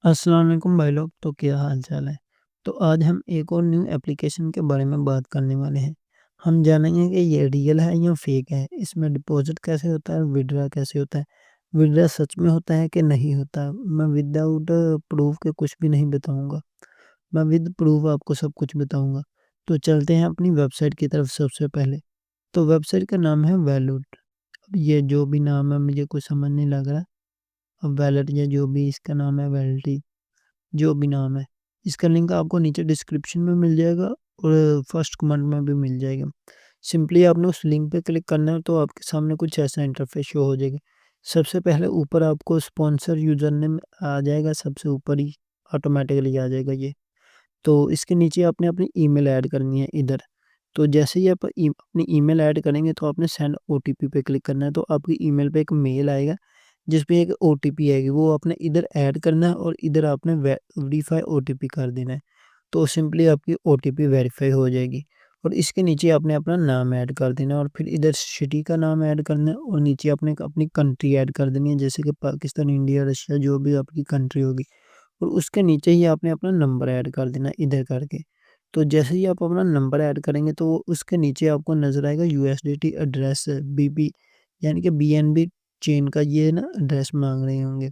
अस्सलाम वालेकुम भाई लोग। तो क्या हाल चाल है। तो आज हम एक और न्यू एप्लीकेशन के बारे में बात करने वाले हैं। हम जानेंगे कि ये रियल है या फेक है, इसमें डिपॉजिट कैसे होता है, विड्रा कैसे होता है, विड्रा सच में होता है कि नहीं होता। मैं विदाउट प्रूफ के कुछ भी नहीं बताऊंगा, मैं विद प्रूफ आपको सब कुछ बताऊंगा। तो चलते हैं अपनी वेबसाइट की तरफ। सबसे पहले तो वेबसाइट का नाम है वैल्यूट। अब ये जो भी नाम है मुझे कुछ समझ नहीं लग रहा। अब वैलेट या जो भी इसका नाम है, वैलिटी, जो भी नाम है, इसका लिंक आपको नीचे डिस्क्रिप्शन में मिल जाएगा और फर्स्ट कमेंट में भी मिल जाएगा। सिंपली आपने उस लिंक पे क्लिक करना है तो आपके सामने कुछ ऐसा इंटरफेस शो हो जाएगा। सबसे पहले ऊपर आपको स्पॉन्सर यूजर नेम आ जाएगा, सबसे ऊपर ही ऑटोमेटिकली आ जाएगा ये। तो इसके नीचे आपने अपनी ईमेल ऐड करनी है इधर। तो जैसे ही आप अपनी ईमेल ऐड करेंगे तो आपने सेंड ओटीपी पे क्लिक करना है, तो आपकी ईमेल पे एक मेल आएगा जिसपे एक ओटीपी आएगी, वो आपने इधर ऐड करना है और इधर आपने वेरीफाई ओटीपी कर देना है। तो सिंपली आपकी ओटीपी वेरीफाई हो जाएगी और इसके नीचे आपने अपना नाम ऐड कर देना है और फिर इधर सिटी का नाम ऐड करना है और नीचे आपने अपनी कंट्री ऐड कर देनी है, जैसे कि पाकिस्तान, इंडिया, रशिया, जो भी आपकी कंट्री होगी। और उसके नीचे ही आपने अपना नंबर ऐड कर देना इधर करके। तो जैसे ही आप अपना नंबर ऐड करेंगे तो उसके नीचे आपको नज़र आएगा यूएसडीटी एड्रेस बीबी, यानी कि बीएनबी चेन का ये ना एड्रेस मांग रहे होंगे।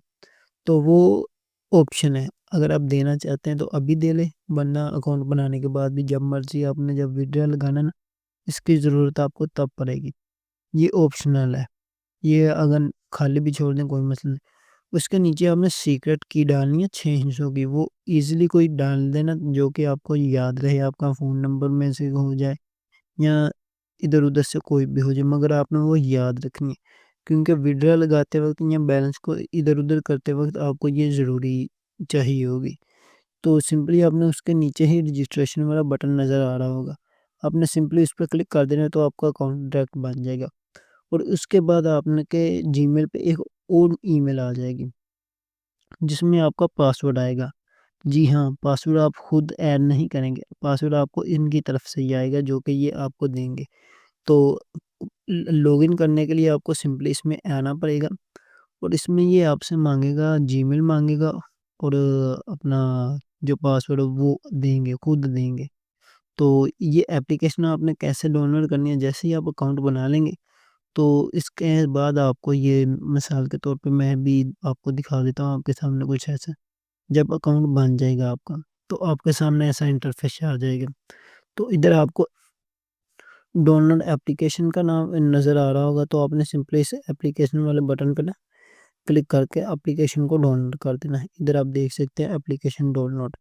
तो वो ऑप्शन है, अगर आप देना चाहते हैं तो अभी दे लें, वरना अकाउंट बनाने के बाद भी जब मर्जी आपने जब विड्रॉ लगाना ना, इसकी ज़रूरत आपको तब पड़ेगी। ये ऑप्शनल है, ये अगर खाली भी छोड़ दें कोई मसला नहीं। उसके नीचे आपने सीक्रेट की डालनी है 6 हिस्सों की, वो ईज़िली कोई डाल देना जो कि आपको याद रहे, आपका फ़ोन नंबर में से हो जाए या इधर-उधर से कोई भी हो जाए, मगर आपने वो याद रखनी है। क्योंकि विड्रॉ लगाते वक़्त या बैलेंस को इधर-उधर करते वक़्त आपको ये ज़रूरी चाहिए होगी। तो सिंपली आपने उसके नीचे ही रजिस्ट्रेशन वाला बटन नज़र आ रहा होगा। आपने सिंपली इस पे क्लिक कर देना है तो आपका अकाउंट डायरेक्ट बन जाएगा और उसके बाद आपने के जीमेल पे एक और ईमेल आ जाएगी जिसमें आपका पासवर्ड आएगा। जी हाँ, पासवर्ड आप खुद ऐड नहीं करेंगे, पासवर्ड आपको इनकी तरफ से ही आएगा जो कि ये आपको देंगे। तो लॉगिन करने के लिए आपको सिंपली इसमें आना पड़ेगा और इसमें ये आपसे मांगेगा, जीमेल मांगेगा और अपना जो पासवर्ड है वो देंगे, खुद देंगे। तो ये एप्लीकेशन आपने कैसे डाउनलोड करनी है, जैसे ही आप अकाउंट बना लेंगे तो इसके बाद आपको ये मिसाल के तौर पे मैं भी आपको दिखा देता हूँ आपके सामने कुछ ऐसा। जब अकाउंट बन जाएगा आपका तो आपके सामने ऐसा इंटरफेस आ जाएगा। तो इधर आपको डाउनलोड एप्लीकेशन का नाम नज़र आ रहा होगा, तो आपने सिंपली इस एप्लीकेशन वाले बटन पे ना क्लिक करके एप्लीकेशन को डाउनलोड कर देना है। इधर आप देख सकते हैं एप्लीकेशन डाउनलोड,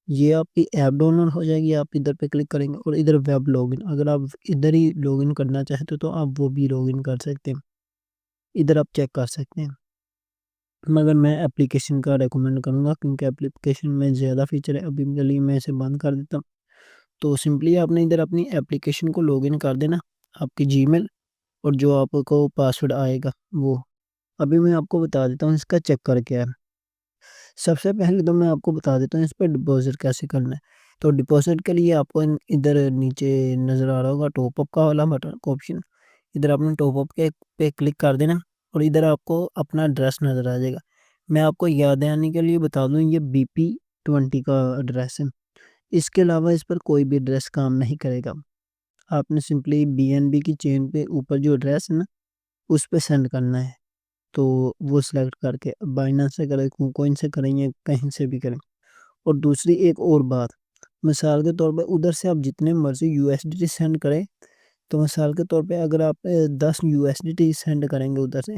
ये आपकी ऐप डाउनलोड हो जाएगी। आप इधर पे क्लिक करेंगे और इधर वेब लॉगिन, अगर आप इधर ही लॉगिन करना चाहते हो तो आप वो भी लॉगिन कर सकते हैं, इधर आप चेक कर सकते हैं। मगर मैं एप्लीकेशन का रेकमेंड करूँगा क्योंकि एप्लीकेशन में ज़्यादा फीचर है। अभी के लिए मैं इसे बंद कर देता हूँ। तो सिंपली आपने इधर अपनी एप्लीकेशन को लॉगिन कर देना, आपकी जीमेल और जो आपको पासवर्ड आएगा वो। अभी मैं आपको बता देता हूँ इसका चक्कर क्या है। सबसे पहले तो मैं आपको बता देता हूँ इस पे डिपॉज़िट कैसे करना है। तो डिपॉज़िट के लिए आपको इधर नीचे नज़र आ रहा होगा टॉप अप का वाला बटन ऑप्शन। इधर आपने टॉप अप के पे क्लिक कर देना और इधर आपको अपना एड्रेस नज़र आ जाएगा। मैं आपको याद दहानी के लिए बता दूँ, ये BP20 का एड्रेस है। इसके अलावा इस पर कोई भी एड्रेस काम नहीं करेगा। आपने सिंपली बीएनबी की चेन पे ऊपर जो एड्रेस है ना, उस पे सेंड करना है। तो वो सिलेक्ट करके बाइनेंस से करें, कुकोइन से करें या कहीं से भी करें। और दूसरी एक और बात, मिसाल के तौर पे उधर से आप जितने मर्ज़ी यूएसडीटी सेंड करें, तो मिसाल के तौर पे अगर आप 10 यूएसडीटी सेंड करेंगे उधर से,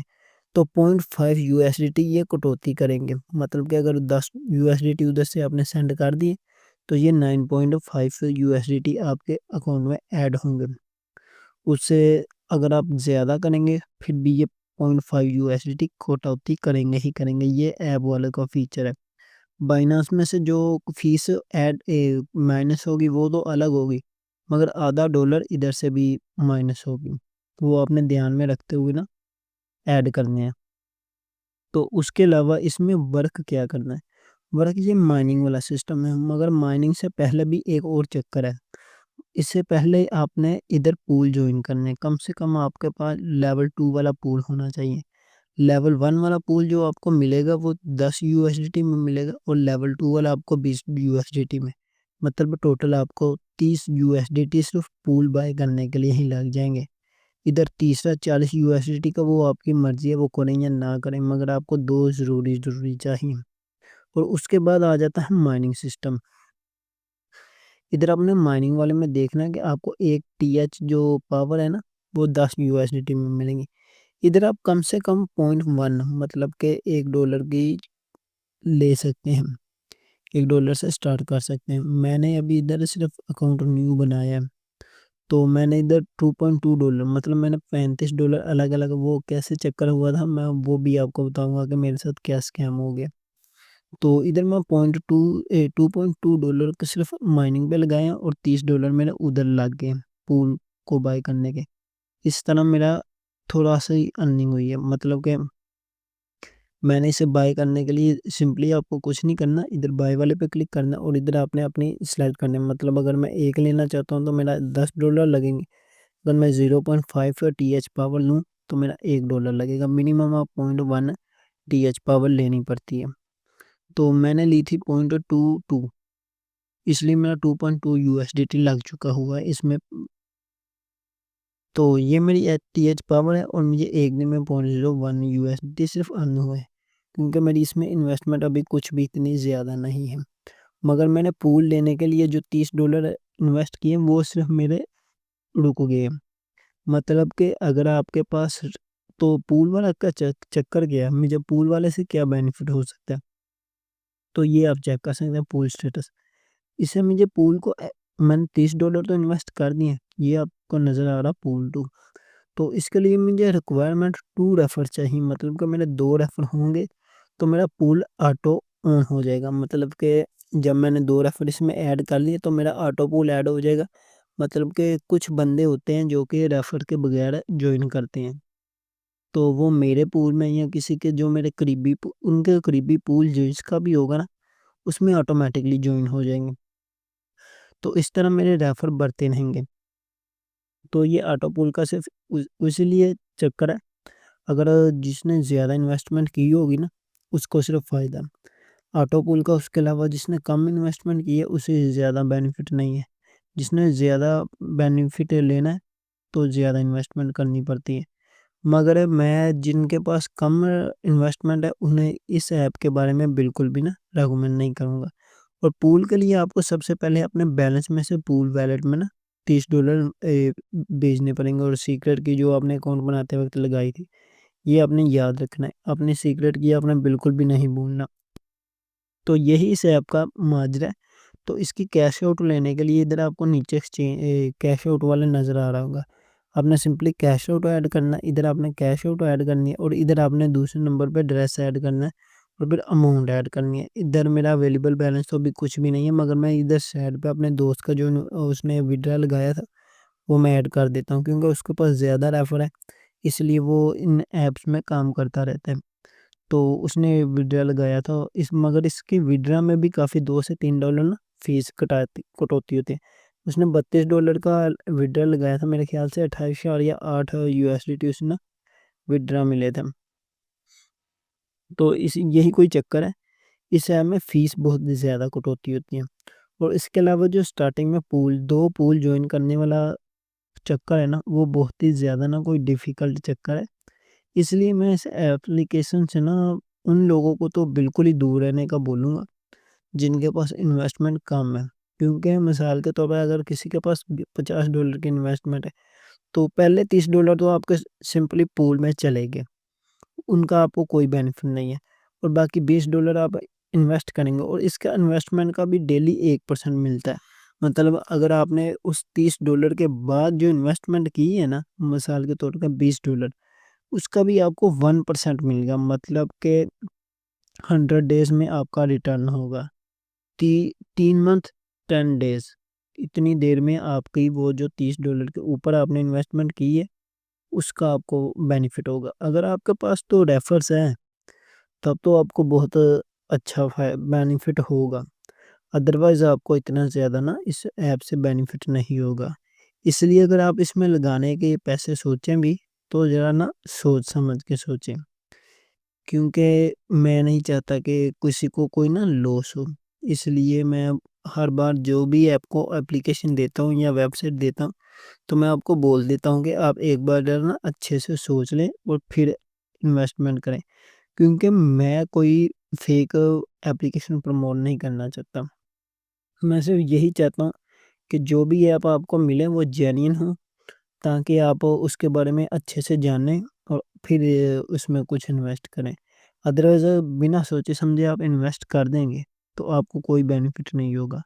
तो 0.5 यूएसडीटी ये कटौती करेंगे। मतलब कि अगर 10 यूएसडीटी उधर से आपने सेंड कर दिए, तो ये 9.5 यूएसडीटी आपके अकाउंट में ऐड होंगे। उससे अगर आप ज़्यादा करेंगे फिर भी ये 0.5 यूएसडीटी कटौती करेंगे ही करेंगे। ये ऐप वाले का फीचर है। बाइनेंस में से जो फीस माइनस होगी वो तो अलग होगी, मगर आधा डॉलर इधर से भी माइनस होगी। वो आपने ध्यान में रखते हुए ना ऐड करने हैं। तो उसके अलावा इसमें वर्क क्या करना है, वर्क ये माइनिंग वाला सिस्टम है, मगर माइनिंग से पहले भी एक और चक्कर है। इससे पहले आपने इधर पूल जॉइन करने, कम से कम आपके पास लेवल 2 वाला पूल होना चाहिए। लेवल 1 वाला पूल जो आपको मिलेगा वो 10 यूएसडीटी में मिलेगा और लेवल 2 वाला आपको 20 यूएसडीटी में। मतलब टोटल आपको 30 यूएसडीटी सिर्फ पूल बाय करने के लिए ही लग जाएंगे। इधर तीसरा 40 यूएसडीटी का वो आपकी मर्जी है, वो करें या ना करें, मगर आपको दो ज़रूरी चाहिए। और उसके बाद आ जाता है माइनिंग सिस्टम। इधर आपने माइनिंग वाले में देखना है कि आपको एक टीएच जो पावर है ना वो 10 यूएसडीटी में मिलेंगी। इधर आप कम से कम 0.1 मतलब के $1 की ले सकते हैं, $1 से स्टार्ट कर सकते हैं। मैंने अभी इधर सिर्फ अकाउंट न्यू बनाया है, तो मैंने इधर $2.2 मतलब मैंने $35 अलग अलग, वो कैसे चक्कर हुआ था मैं वो भी आपको बताऊंगा कि मेरे साथ क्या स्कैम हो गया। तो इधर मैं $2.2 का सिर्फ माइनिंग पे लगाया और $30 मेरे उधर लग गए पूल को बाय करने के। इस तरह मेरा थोड़ा सा ही अर्निंग हुई है। मतलब कि मैंने इसे बाय करने के लिए सिंपली आपको कुछ नहीं करना, इधर बाय वाले पे क्लिक करना और इधर आपने अपनी सिलेक्ट करने, मतलब अगर मैं एक लेना चाहता हूँ तो मेरा $10 लगेंगे। अगर मैं 0.5 टी एच पावर लूँ तो मेरा $1 लगेगा। मिनिमम आप 0.1 टी एच पावर लेनी पड़ती है। तो मैंने ली थी 0.22, इसलिए मेरा 2.2 यूएसडीटी लग चुका हुआ है इसमें। तो ये मेरी टी एच पावर है और मुझे एक दिन में 0.01 यूएसडीटी सिर्फ अर्न हुए, क्योंकि मेरी इसमें इन्वेस्टमेंट अभी कुछ भी इतनी ज़्यादा नहीं है। मगर मैंने पूल लेने के लिए जो $30 इन्वेस्ट किए वो सिर्फ मेरे रुक गए। मतलब कि अगर आपके पास, तो पूल वाला का चक्कर क्या है, मुझे पूल वाले से क्या बेनिफिट हो सकता है, तो ये आप चेक कर सकते हैं पूल स्टेटस। इससे मुझे पूल को मैंने $30 तो इन्वेस्ट कर दिए, ये आपको नज़र आ रहा पूल 2। तो इसके लिए मुझे रिक्वायरमेंट 2 रेफर चाहिए, मतलब कि मेरे 2 रेफर होंगे तो मेरा पूल ऑटो ऑन हो जाएगा। मतलब कि जब मैंने 2 रेफर इसमें ऐड कर लिए तो मेरा ऑटो पूल ऐड हो जाएगा। मतलब कि कुछ बंदे होते हैं जो कि रेफर के बगैर ज्वाइन करते हैं, तो वो मेरे पूल में या किसी के जो मेरे करीबी उनके करीबी पूल जिसका भी होगा ना उसमें ऑटोमेटिकली ज्वाइन हो जाएंगे। तो इस तरह मेरे रेफर बढ़ते रहेंगे। तो ये ऑटो पूल का सिर्फ इसीलिए चक्कर है, अगर जिसने ज़्यादा इन्वेस्टमेंट की होगी ना उसको सिर्फ फ़ायदा। ऑटो पूल का उसके अलावा जिसने कम इन्वेस्टमेंट की है उसे ज़्यादा बेनिफिट नहीं है। जिसने ज़्यादा बेनिफिट लेना है तो ज़्यादा इन्वेस्टमेंट करनी पड़ती है। मगर मैं जिनके पास कम इन्वेस्टमेंट है उन्हें इस ऐप के बारे में बिल्कुल भी ना रेकमेंड नहीं करूँगा। और पूल के लिए आपको सबसे पहले अपने बैलेंस में से पूल वैलेट में ना $30 भेजने पड़ेंगे, और सीक्रेट की जो आपने अकाउंट बनाते वक्त लगाई थी ये आपने याद रखना है। अपनी सीक्रेट की आपने बिल्कुल भी नहीं भूलना। तो यही इस ऐप का माजरा है। तो इसकी कैश आउट लेने के लिए इधर आपको नीचे कैश आउट वाला नज़र आ रहा होगा, आपने सिंपली कैश आउट ऐड करना है। इधर आपने कैश आउट ऐड करनी है और इधर आपने दूसरे नंबर पे ड्रेस ऐड करना है और फिर अमाउंट ऐड करनी है। इधर मेरा अवेलेबल बैलेंस तो अभी कुछ भी नहीं है, मगर मैं इधर साइड पे अपने दोस्त का जो उसने विड्रा लगाया था वो मैं ऐड कर देता हूँ, क्योंकि उसके पास ज़्यादा रेफर है इसलिए वो इन ऐप्स में काम करता रहता है। तो उसने विड्रा लगाया था इस, मगर इसकी विड्रा में भी काफ़ी $2 से $3 ना फीस कटौती होती है। उसने $32 का विड्रा लगाया था, मेरे ख्याल से 28 या 8 यूएसडीटी उसने ना विड्रा मिले थे। तो इस यही कोई चक्कर है, इस ऐप में फ़ीस बहुत ज़्यादा कटौती होती है। और इसके अलावा जो स्टार्टिंग में पूल 2 पूल ज्वाइन करने वाला चक्कर है ना वो बहुत ही ज़्यादा ना कोई डिफ़िकल्ट चक्कर है। इसलिए मैं इस एप्लीकेशन से ना उन लोगों को तो बिल्कुल ही दूर रहने का बोलूँगा जिनके पास इन्वेस्टमेंट कम है। क्योंकि मिसाल के तौर पे अगर किसी के पास $50 की इन्वेस्टमेंट है तो पहले $30 तो आपके सिंपली पूल में चले गए, उनका आपको कोई बेनिफिट नहीं है। और बाकी $20 आप इन्वेस्ट करेंगे और इसका इन्वेस्टमेंट का भी डेली 1% मिलता है। मतलब अगर आपने उस $30 के बाद जो इन्वेस्टमेंट की है ना, मिसाल के तौर पे $20, उसका भी आपको 1% मिलेगा। मतलब कि 100 डेज़ में आपका रिटर्न होगा। 3 मंथ 10 डेज़, इतनी देर में आपकी वो जो $30 के ऊपर आपने इन्वेस्टमेंट की है उसका आपको बेनिफिट होगा। अगर आपके पास तो रेफर्स हैं तब तो आपको बहुत अच्छा बेनिफिट होगा। अदरवाइज़ आपको इतना ज़्यादा ना इस ऐप से बेनिफिट नहीं होगा। इसलिए अगर आप इसमें लगाने के पैसे सोचें भी तो ज़रा ना सोच समझ के सोचें। क्योंकि मैं नहीं चाहता कि किसी को कोई ना लॉस हो। इसलिए मैं हर बार जो भी ऐप को एप्लीकेशन देता हूँ या वेबसाइट देता हूँ, तो मैं आपको बोल देता हूँ कि आप एक बार ना अच्छे से सोच लें और फिर इन्वेस्टमेंट करें। क्योंकि मैं कोई फेक एप्लीकेशन प्रमोट नहीं करना चाहता। मैं सिर्फ यही चाहता हूँ कि जो भी ऐप आपको मिले वो जेन्युइन हो, ताकि आप उसके बारे में अच्छे से जानें और फिर उसमें कुछ इन्वेस्ट करें। अदरवाइज़ बिना सोचे समझे आप इन्वेस्ट कर देंगे, तो आपको कोई बेनिफिट नहीं होगा।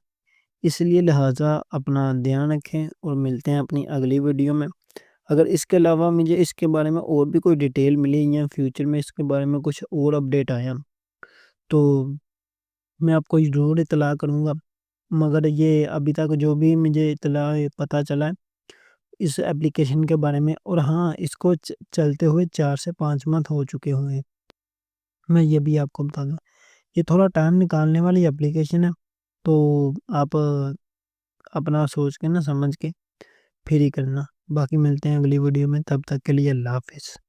इसलिए लिहाज़ा अपना ध्यान रखें और मिलते हैं अपनी अगली वीडियो में। अगर इसके अलावा मुझे इसके बारे में और भी कोई डिटेल मिली या फ्यूचर में इसके बारे में कुछ और अपडेट आया, तो मैं आपको ज़रूर इत्तला करूँगा। मगर ये अभी तक जो भी मुझे इत्तला पता चला है इस एप्लीकेशन के बारे में, और हाँ, इसको चलते हुए 4 से 5 मंथ हो चुके हुए हैं। मैं ये भी आपको बता दूँ, ये थोड़ा टाइम निकालने वाली एप्लीकेशन है, तो आप अपना सोच के ना समझ के फिर ही करना। बाकी मिलते हैं अगली वीडियो में, तब तक के लिए अल्लाह हाफ़िज़।